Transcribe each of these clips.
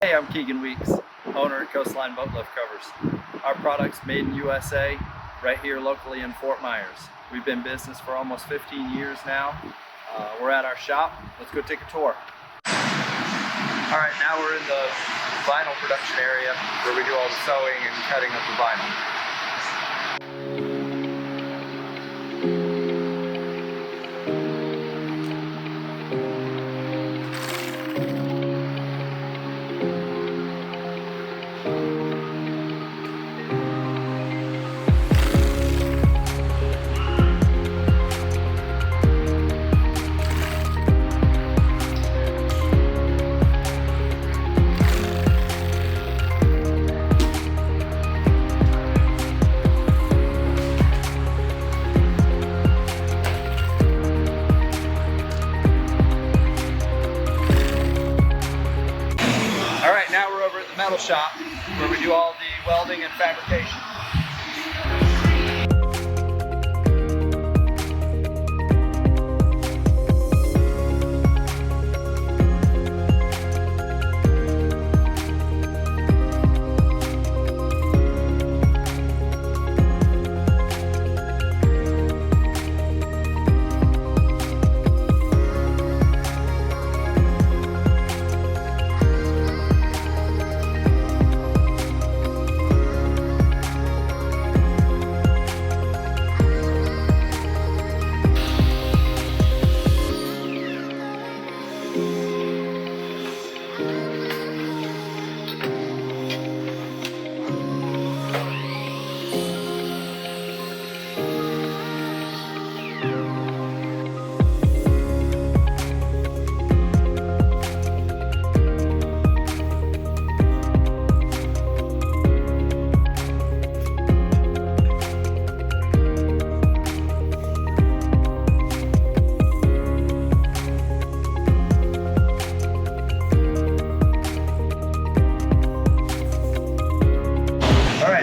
Hey, I'm Keegan Weeks, owner at Coastline Boatlift Covers. Our product's made in USA, right here locally in Fort Myers. We've been in business for almost 15 years now. We're at our shop. Let's go take a tour. All right, now we're in the vinyl production area where we do all the sewing and cutting of the vinyl. All right, now we're over at the metal shop where we do all the welding and fabrication.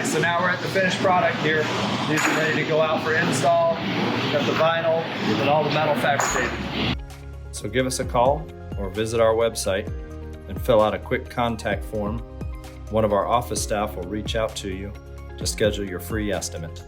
So now we're at the finished product here. These are ready to go out for install. Got the vinyl and all the metal fabricated. So give us a call or visit our website and fill out a quick contact form. One of our office staff will reach out to you to schedule your free estimate.